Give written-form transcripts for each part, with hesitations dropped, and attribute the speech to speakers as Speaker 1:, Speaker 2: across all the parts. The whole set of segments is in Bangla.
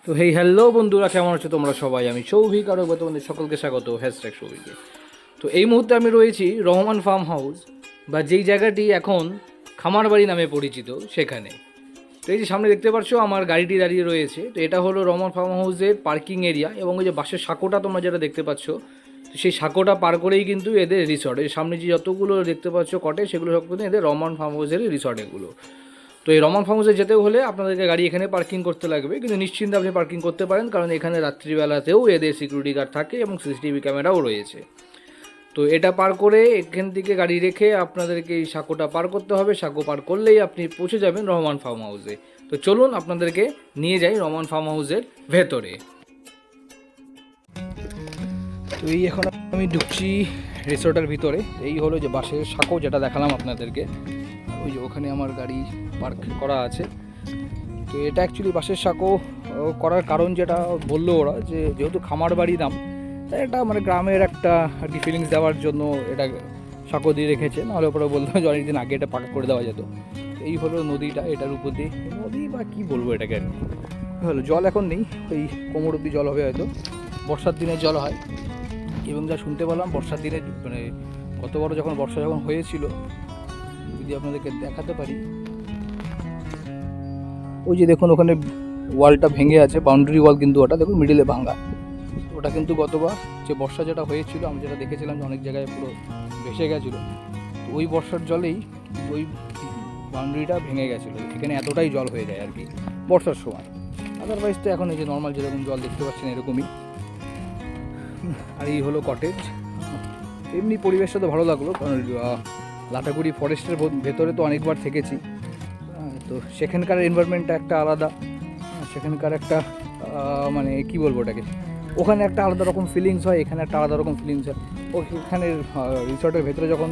Speaker 1: তো হেই হ্যালো বন্ধুরা, কেমন আছো তোমরা সবাই? আমি সৌভিক, আর তোমাদের সকলকে স্বাগত হ্যাশট্যাগ সৌভিকে। তো এই মুহূর্তে আমি রয়েছি রহমান ফার্ম হাউস, বা যেই জায়গাটি এখন খামারবাড়ি নামে পরিচিত সেখানে। তো এই যে সামনে দেখতে পাচ্ছ আমার গাড়িটি দাঁড়িয়ে রয়েছে, তো এটা হলো রহমান ফার্ম হাউসের পার্কিং এরিয়া। এবং ওই যে বাসের সাঁকোটা তোমরা যেটা দেখতে পাচ্ছ, তো সেই সাঁকোটা পার করেই কিন্তু এদের রিসর্ট। এই সামনে যে যতগুলো দেখতে পাচ্ছ কটেজ, সেগুলো সব কিন্তু এদের রহমান ফার্ম হাউসেরই রিসর্ট এগুলো। তো এই রহমান ফার্ম হাউসে যেতেও হলে আপনাদেরকে গাড়ি এখানে পার্কিং করতে লাগবে, কিন্তু নিশ্চিন্তে আপনি পার্কিং করতে পারেন, কারণ এখানে রাত্রিবেলাতেও এদের সিকিউরিটি গার্ড থাকে এবং সিসিটিভি ক্যামেরাও রয়েছে। তো এটা পার করে এখান থেকে গাড়ি রেখে আপনাদেরকে এই সাঁকোটা পার করতে হবে। সাঁকো পার করলেই আপনি পৌঁছে যাবেন রহমান ফার্ম হাউসে। তো চলুন আপনাদেরকে নিয়ে যাই রহমান ফার্ম হাউসের ভেতরে। তো এই এখন আমি ঢুকছি রিসোর্টের ভিতরে। এই হলো যে বাসের সাঁকো যেটা দেখালাম আপনাদেরকে, ওই যে ওখানে আমার গাড়ি পার্ক করা আছে। তো এটা অ্যাকচুয়ালি বাসের সাঁকো করার কারণ যেটা বললো ওরা, যে যেহেতু খামার বাড়ি নাম, তাই এটা মানে গ্রামের একটা আর কি ফিলিংস দেওয়ার জন্য এটা সাঁকো দিয়ে রেখেছে। নাহলে ওপরে বললো যে অনেকদিন আগে এটা পার্ক করে দেওয়া যেত। এই হলো নদীটা, এটার উপর দিয়ে নদী বা কী বলবো এটাকে, হলো জল এখন নেই, ওই কোমর অব্দি জল হবে হয়তো, বর্ষার দিনে জল হয়। এবং যা শুনতে পেলাম বর্ষার দিনে, মানে গত বড় যখন বর্ষা যখন হয়েছিল, যদি আপনাদেরকে দেখাতে পারি, ওই যে দেখুন ওখানে ওয়ালটা ভেঙে আছে, বাউন্ডারি ওয়াল, কিন্তু ওটা দেখুন মিডিলে ভাঙা। ওটা কিন্তু গতবার যে বর্ষা যেটা হয়েছিল, আমি যেটা দেখেছিলাম যে অনেক জায়গায় পুরো ভেসে গেছিলো, তো ওই বর্ষার জলেই ওই বাউন্ডারিটা ভেঙে গেছিলো। এখানে এতটাই জল হয়ে যায় আর কি বর্ষার সময়। আদারওয়াইজ তো এখন এই যে নর্মাল যেরকম জল দেখতে পাচ্ছেন এরকমই। আর এই হলো কটেজ। এমনি পরিবেশটা তো ভালো লাগলো, কারণ লাটাগুড়ি ফরেস্টের ভেতরে তো অনেকবার থেকেছি, তো সেখানকার এনভায়রনমেন্টটা একটা আলাদা। সেখানকার একটা মানে কি বলবো ওটাকে, ওখানে একটা আলাদা রকম ফিলিংস হয়, এখানে একটা আলাদা রকম ফিলিংস হয়। ওখানের রিসর্টের ভেতরে যখন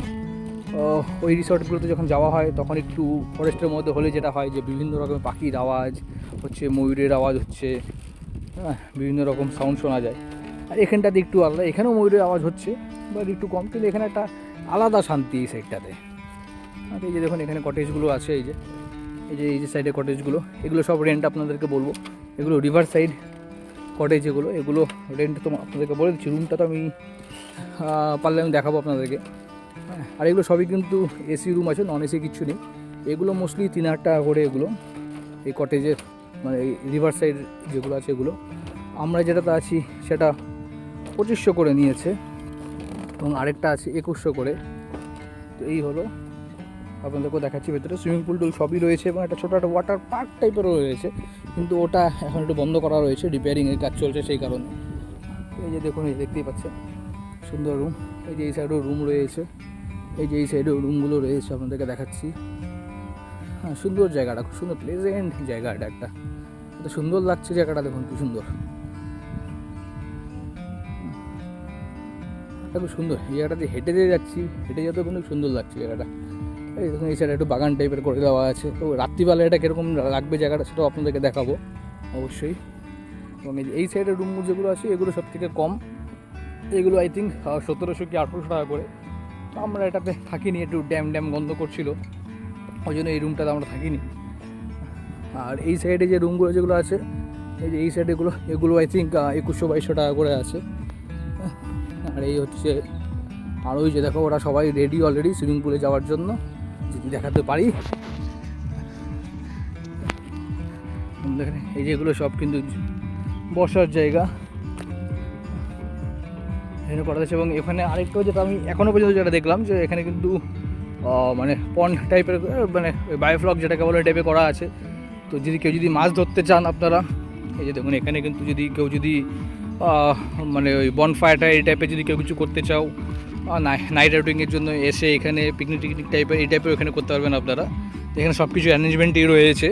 Speaker 1: ওই রিসর্টগুলোতে যখন যাওয়া হয়, তখন একটু ফরেস্টের মধ্যে হলে যেটা হয় যে বিভিন্ন রকমের পাখির আওয়াজ হচ্ছে, ময়ূরের আওয়াজ হচ্ছে, বিভিন্ন রকম সাউন্ড শোনা যায়। আর এখানটাতে একটু আলাদা, এখানেও ময়ূরের আওয়াজ হচ্ছে বাট একটু কম, কিন্তু এখানে একটা আলাদা শান্তি এই সাইডটাতে। আর এই যে দেখুন এখানে কটেজগুলো আছে, এই যে সাইডে কটেজগুলো, এগুলো সব রেন্ট আপনাদেরকে বলবো। এগুলো রিভার সাইড কটেজ, এগুলো রেন্ট তো আপনাদেরকে বলে দিচ্ছি। রুমটা তো আমি পারলে আমি দেখাবো আপনাদেরকে। আর এগুলো সবই কিন্তু এসি রুম আছে, নন এসি কিচ্ছু নেই। এগুলো মোস্টলি 3,000 টাকা করে এগুলো, এই কটেজের মানে এই রিভার সাইড যেগুলো আছে এগুলো। আমরা যেটাতে আছি সেটা 2500 করে নিয়েছে, এবং আরেকটা আছে 2100 করে। তো এই হলো, আপনাদেরকেও দেখাচ্ছি ভেতরে সুইমিং পুল টুল সবই রয়েছে, এবং একটা ছোটো একটা ওয়াটার পার্ক টাইপেরও রয়েছে, কিন্তু ওটা এখন একটু বন্ধ করা রয়েছে, রিপেয়ারিংয়ের কাজ চলছে সেই কারণে। এই যে দেখুন, এই দেখতেই পাচ্ছেন সুন্দর রুম। এই যে এই সাইডেও রুম রয়েছে, এই যে এই সাইডেও রুমগুলো রয়েছে, আপনাদেরকে দেখাচ্ছি। হ্যাঁ, সুন্দর জায়গাটা, খুব সুন্দর প্লেজেন্ট জায়গাটা, একটা এত সুন্দর লাগছে জায়গাটা, দেখুন কি সুন্দর, খুব সুন্দর। এই জায়গাটাতে হেঁটে দিয়ে যাচ্ছি, হেঁটে যেতেও কিন্তু সুন্দর লাগছে জায়গাটা। এই দেখুন এই সাইডে একটু বাগান টাইপের করে দেওয়া আছে। তো রাত্রিবেলা এটা কীরকম লাগবে জায়গাটা, সেটাও আপনাদেরকে দেখাবো অবশ্যই। এবং এই সাইডের রুম যেগুলো আছে এগুলো সব থেকে কম, এগুলো আই থিঙ্ক 1700 কি 1800 টাকা করে। তো আমরা এটাতে থাকিনি, একটু ড্যাম গন্ধ করছিল, ওই জন্য এই রুমটাতে আমরা থাকিনি। আর এই সাইডে যে রুমগুলো যেগুলো আছে, এই যে এই সাইডে এগুলো আই থিঙ্ক 2100-2200 টাকা করে আছে। আর এই হচ্ছে, আর ওই যে দেখো ওরা সবাই রেডি অলরেডি সুইমিং পুলে যাওয়ার জন্য, যদি দেখাতে পারি। দেখেন এই যেগুলো সব কিন্তু বসার জায়গা এখানে করা যাচ্ছে। এবং এখানে আরেকটা যেটা আমি এখনও পর্যন্ত যেটা দেখলাম, যে এখানে কিন্তু মানে পন্ড টাইপের, মানে বায়োফ্লক যেটাকে বলে টাইপে করা আছে। তো কেউ যদি মাছ ধরতে চান আপনারা, এই যে দেখুন এখানে কিন্তু কেউ যদি মানে ওই বনফায়ারটা এই টাইপের যদি কেউ কিছু করতে চাও, নাইট আউটিংয়ের জন্য এসে এখানে পিকনিক টাইপের এই টাইপের এখানে করতে পারবেন আপনারা। এখানে সব কিছু অ্যারেঞ্জমেন্টই রয়েছে।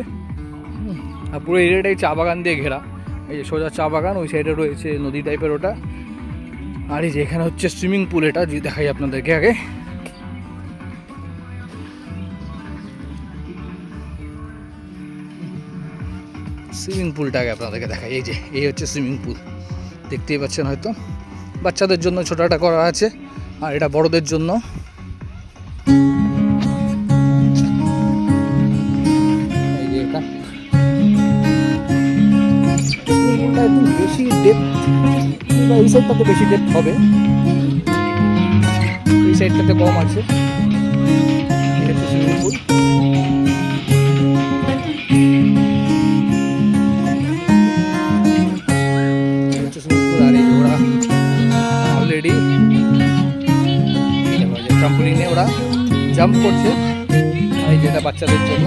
Speaker 1: আর পুরো এরিয়াটাই চা বাগান দিয়ে ঘেরা, এই যে সোজা চা বাগান, ওই সাইডে রয়েছে নদী টাইপের ওটা। আর এই যে এখানে হচ্ছে সুইমিং পুল, এটা যদি দেখাই আপনাদেরকে আগে। সুইমিং পুলটাকে আপনাদেরকে দেখাই, এই যে এই হচ্ছে সুইমিং পুল, দেখতেই পাচ্ছেন হয়তো। বাচ্চাদের জন্য ছোটটা করা আছে, আর এটা বড়দের জন্য। এই যে এটা ডেপথ, এই সাইডটাতে বেশি ডেপথ হবে, এই সাইডটাতে কম আছে। এই হচ্ছে সুইমিং পুল। আর এই যে ওরা অলরেডি ট্রাম্পোলিনে ওরা জাম্প করছে, এই যেটা বাচ্চাদের জন্য।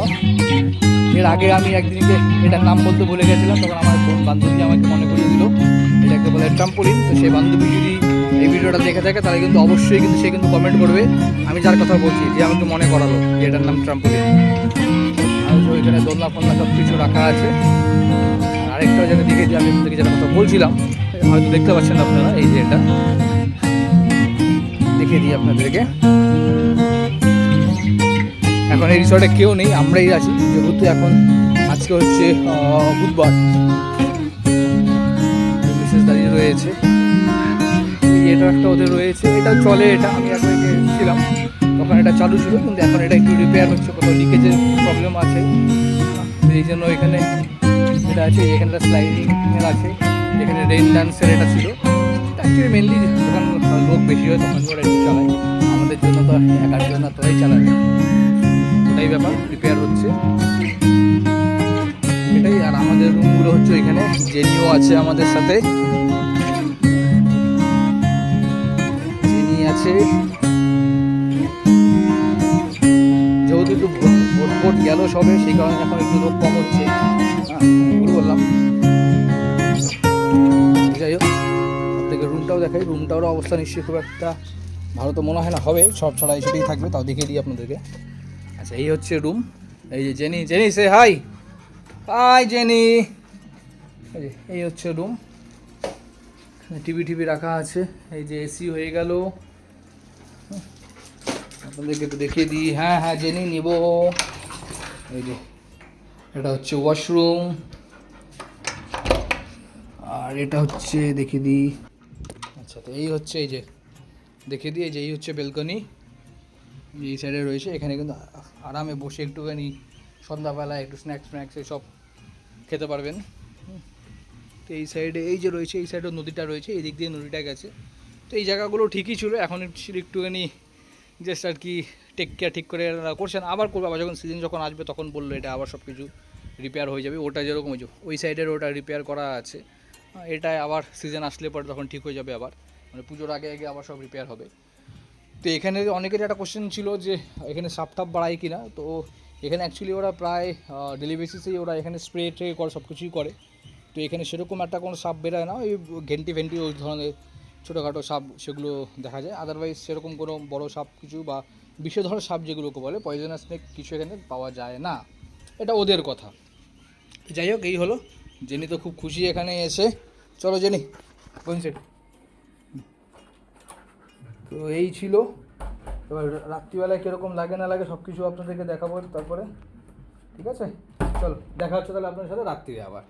Speaker 1: এর আগে আমি একদিনকে এটার নাম বলতে ভুলে গেছিলাম, তখন আমার কোন বান্ধবী আমাকে মনে করিয়ে দিল এটাকে বলে ট্রাম্পোলিন। তো সেই বান্ধবী যদি এই ভিডিওটা দেখে থাকে তাহলে কিন্তু অবশ্যই কিন্তু সে কিন্তু কমেন্ট করবে আমি যার কথা বলছি, যে আমাকে মনে করালো যে এটার নাম ট্রাম্পোলিন। আর ওইখানে দোলনা ফোলনা সব কিছু রাখা আছে। আরেকটাও যেটা দেখেছি আমি আপনাদেরকে যেটা কথা বলছিলাম, হয়তো দেখতে পাচ্ছেন আপনারা, এই যে এটা দেখিয়ে দিই আপনাদেরকে। এখন এই রিসর্টে কেউ নেই, আমরাই আছি, যেহেতু এখন আজকে হচ্ছে বুধবার। বিশেষ দাঁড়িয়ে রয়েছে, এটা একটা ওদের রয়েছে, এটা চলে। এটা আমি একবার ছিলাম তখন এটা চালু ছিল, কিন্তু এখন এটা একটু রিপেয়ার হচ্ছে, কোথাও লিকেজের প্রবলেম আছে, এই জন্য এখানে এটা আছে। এখানটা স্লাইডিং আছে, এখানে রেইন ডান্সের এটা ছিল। অ্যাকচুয়ালি মেনলি যখন লোক বেশি হয় তখন ওরা একটু চালায়, আমাদের জন্য তো একার জন্য তোরাই চালাবে, ওটাই ব্যাপার। রিপেয়ার হচ্ছে এটাই। আর আমাদের রুমগুলো হচ্ছে এখানে, জেনিও আছে আমাদের সাথে, জেনি আছে। যেহেতু একটু ভোট গেল সবে, সেই কারণে এখন একটু লোক কম হচ্ছে। ভুল বললাম, যাই হোক। আপনাকে রুমটাও দেখাই, রুমটারও অবস্থা নিশ্চয়ই খুব একটা ভালো তো মনে হয় না হবে, সব ছড়াই সেটাই থাকবে, তাও দেখিয়ে দিই আপনাদেরকে। আচ্ছা, এই হচ্ছে রুম। এই যে জেনি, জেনি সে হাই, হাই জেনি। এই হচ্ছে রুম, টিভি টিভি রাখা আছে, এই যে এসি হয়ে গেল। আপনাদেরকে একটু দেখিয়ে দিই। হ্যাঁ হ্যাঁ জেনি নিব। এই যে এটা হচ্ছে ওয়াশরুম, আর এটা হচ্ছে দেখিয়ে দিই। আচ্ছা, তো এই হচ্ছে, এই যে দেখিয়ে দিই, এই যে এই হচ্ছে বেলকনি, এই সাইডে রয়েছে। এখানে কিন্তু আরামে বসে একটুখানি সন্ধ্যাবেলা একটু স্ন্যাক্স এসব খেতে পারবেন। তো এই সাইডে এই যে রয়েছে, এই সাইডে নদীটা রয়েছে, এই দিক দিয়ে নদীটা গেছে। তো এই জায়গাগুলো ঠিকই ছিল, এখন একটুখানি জাস্ট আর কি টেক কেয়ার ঠিক করে করছেন। আবার করবে, আবার যখন সিজন যখন আসবে তখন বললো এটা আবার সব কিছু রিপেয়ার হয়ে যাবে। ওটা যেরকম ওই সাইডের ওটা রিপেয়ার করা আছে, এটা আবার সিজন আসলে পরে তখন ঠিক হয়ে যাবে, আবার মানে পুজোর আগে আগে আবার সব রিপেয়ার হবে। তো এখানে অনেকের একটা কোশ্চেন ছিল যে এখানে সাপ টাপ বাড়ায় কি না। তো এখানে অ্যাকচুয়ালি ওরা প্রায় ডেলি বেসিসেই ওরা এখানে স্প্রে ট্রে করে সব কিছুই করে। তো এখানে সেরকম একটা কোনো সাপ বেরোয় না, ওই ঘেন্টি ফেন্টি ওই ধরনের ছোটোখাটো সাপ সেগুলো দেখা যায়। আদারওয়াইজ সেরকম কোনো বড়ো সাপ কিছু বা বিষধর সাপ যেগুলোকে বলে পয়জনাস স্নেক কিছু এখানে পাওয়া যায় না, এটা ওদের কথা। যাই হোক, এই হলো। জেনি তো খুব খুশি এখানে এসে। চলো জেনি, সেট। তো এই ছিল। এবার রাত্রিবেলায় কীরকম লাগে না লাগে সব কিছু আপনাদেরকে দেখাবো তারপরে, ঠিক আছে? চলো, দেখা হচ্ছে তাহলে আপনার সাথে রাত্রিরে আবার।